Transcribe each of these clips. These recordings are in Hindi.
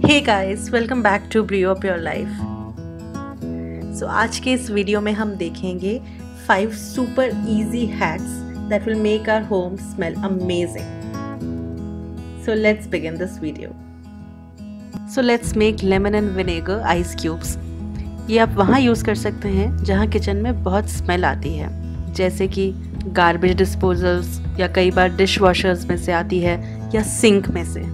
Hey guys, welcome back to Brio up your life. So आज के इस वीडियो में हम देखेंगे 5 super easy hacks that will make our home smell amazing. So let's begin this video. So let's make lemon and vinegar ice cubes. ये आप वहाँ यूज़ कर सकते हैं जहाँ किचन में बहुत स्मेल आती है, जैसे कि गार्बेज डिस्पोजल्स या कई बार डिश वॉशर्स में से आती है या सिंक में से।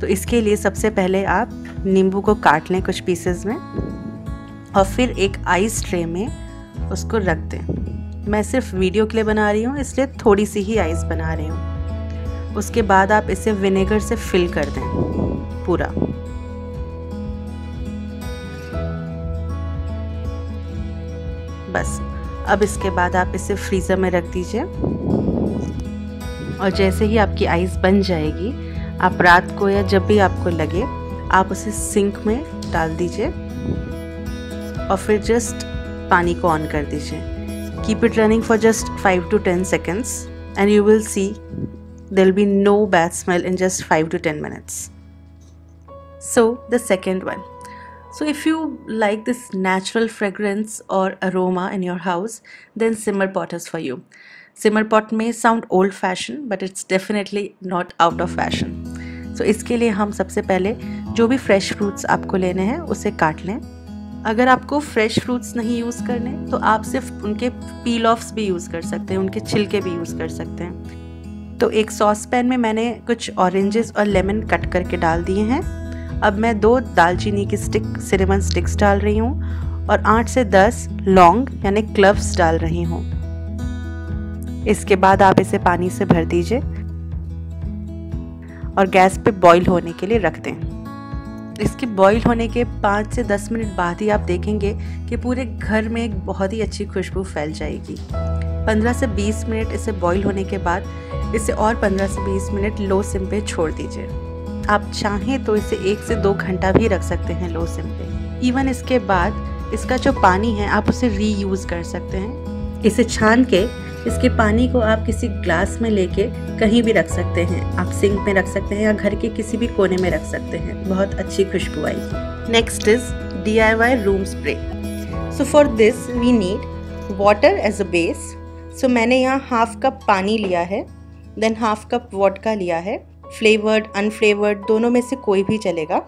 तो इसके लिए सबसे पहले आप नींबू को काट लें कुछ पीसेस में और फिर एक आइस ट्रे में उसको रख दें। मैं सिर्फ वीडियो के लिए बना रही हूँ, इसलिए थोड़ी सी ही आइस बना रही हूँ। उसके बाद आप इसे विनेगर से फिल कर दें पूरा। बस अब इसके बाद आप इसे फ्रीज़र में रख दीजिए और जैसे ही आपकी आइस बन जाएगी, आप रात को या जब भी आपको लगे आप उसे सिंक में डाल दीजिए और फिर जस्ट पानी को ऑन कर दीजिए। Keep it running for just 5 to 10 seconds and you will see there will be no bad smell in just 5 to 10 minutes. So the second one. So if you like this natural fragrance or aroma in your house, then simmer pot is for you. Simmer pot may sound old fashioned but it's definitely not out of fashion. So इसके लिए हम सबसे पहले जो भी फ्रेश फ्रूट्स आपको लेने हैं उसे काट लें। अगर आपको फ्रेश फ्रूट्स नहीं यूज़ करने तो आप सिर्फ उनके पील ऑफ्स भी यूज़ कर सकते हैं, उनके छिलके भी यूज़ कर सकते हैं। तो एक सॉस पैन में मैंने कुछ ऑरेंजेस और लेमन कट करके डाल दिए हैं। अब मैं 2 दालचीनी की सिनेमन स्टिक्स डाल रही हूँ और 8 से 10 लौंग यानी क्लव्स डाल रही हूँ। इसके बाद आप इसे पानी से भर दीजिए और गैस पे बॉईल होने के लिए रख दें। इसके बॉईल होने के 5 से 10 मिनट बाद ही आप देखेंगे कि पूरे घर में एक बहुत ही अच्छी खुशबू फैल जाएगी। 15 से 20 मिनट इसे बॉईल होने के बाद इसे और 15 से 20 मिनट लो सिम पे छोड़ दीजिए। आप चाहें तो इसे 1 से 2 घंटा भी रख सकते हैं लो सिम पे। इवन इसके बाद इसका जो पानी है आप उसे रीयूज़ कर सकते हैं। इसे छान के इसके पानी को आप किसी ग्लास में लेके कहीं भी रख सकते हैं। आप सिंक में रख सकते हैं या घर के किसी भी कोने में रख सकते हैं, बहुत अच्छी खुशबू आएगी। Next is DIY room spray. So for this we need water as a base. So मैंने यहाँ 1/2 कप पानी लिया है, देन 1/2 कप वोडका लिया है। फ्लेवर्ड अनफ्लेवर्ड दोनों में से कोई भी चलेगा।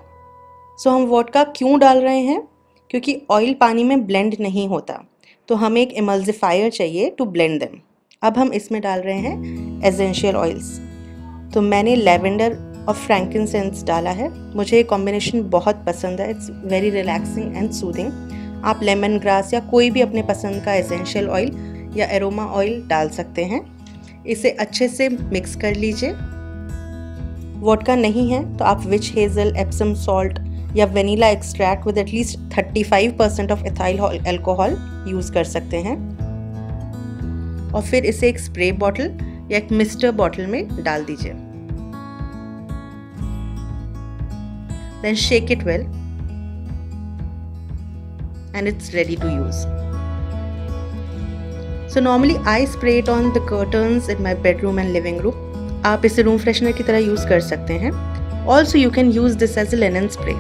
सो हम वोडका क्यों डाल रहे हैं? क्योंकि ऑयल पानी में ब्लेंड नहीं होता, तो हमें एक इमल्सिफायर चाहिए टू ब्लेंड देम। अब हम इसमें डाल रहे हैं एसेंशियल ऑयल्स। तो मैंने लेवेंडर और फ्रैंकिनसेंस डाला है। मुझे ये कॉम्बिनेशन बहुत पसंद है, it's very relaxing and soothing. आप लेमन ग्रास या कोई भी अपने पसंद का एसेंशियल ऑयल या एरोमा ऑयल डाल सकते हैं। इसे अच्छे से मिक्स कर लीजिए। वोडका नहीं है तो आप विच हेज़ल, एप्सम सॉल्ट या vanilla extract with at least 35% of ethyl alcohol use कर सकते हैं और फिर इसे एक स्प्रे बॉटल या एक मिस्टर बॉटल में डाल दीजिए। Then shake it well and it's ready to use. So normally I spray it on the curtains in my bedroom and living room. आप इसे रूम फ्रेशनर की तरह यूज़ कर सकते हैं। Also you can use this as a linen spray.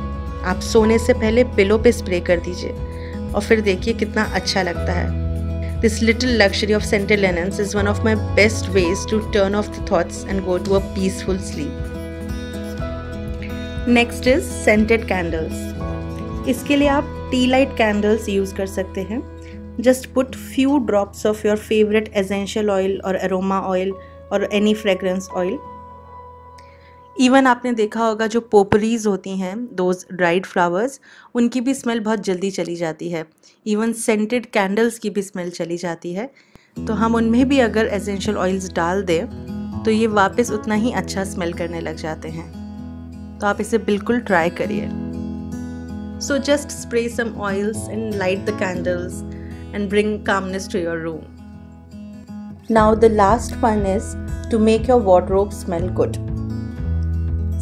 आप सोने से पहले पिलो पे स्प्रे कर दीजिए और फिर देखिए कितना अच्छा लगता है। This little luxury of scented linens is one of my best ways to turn off the thoughts and go to a peaceful sleep. Next is scented candles. इसके लिए आप टी लाइट कैंडल्स यूज़ कर सकते हैं। Just put few drops of your favourite essential oil और अरोमा ऑयल और एनी फ्रेग्रेंस ऑयल। इवन आपने देखा होगा जो पोपरीज होती हैं, दोज ड्राइड फ्लावर्स, उनकी भी स्मेल बहुत जल्दी चली जाती है। इवन सेंटेड कैंडल्स की भी स्मेल चली जाती है। तो हम उनमें भी अगर एसेंशियल ऑयल्स डाल दें तो ये वापस उतना ही अच्छा स्मेल करने लग जाते हैं। तो आप इसे बिल्कुल ट्राई करिए। So just spray some oils and light the candles and bring calmness to your room. Now the last one is to make your wardrobe smell good.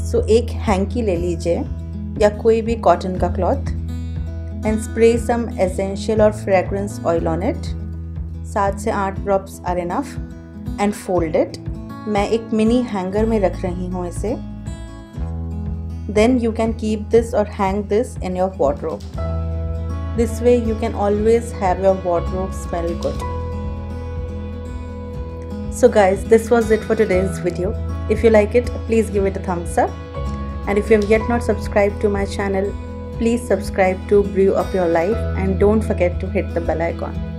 So एक हैंकी ले लीजिए या कोई भी कॉटन का cloth and spray some essential or fragrance oil on it. 7 से 8 drops are enough and fold it. मैं एक मिनी हैंगर में रख रही हूँ इसे। Then you can keep this or hang this in your wardrobe. This way you can always have your wardrobe smell good. So guys, this was it for today's video. If you like it, please give it a thumbs up. And if you have yet not subscribed to my channel, please subscribe to Brew Up Your Life and don't forget to hit the bell icon.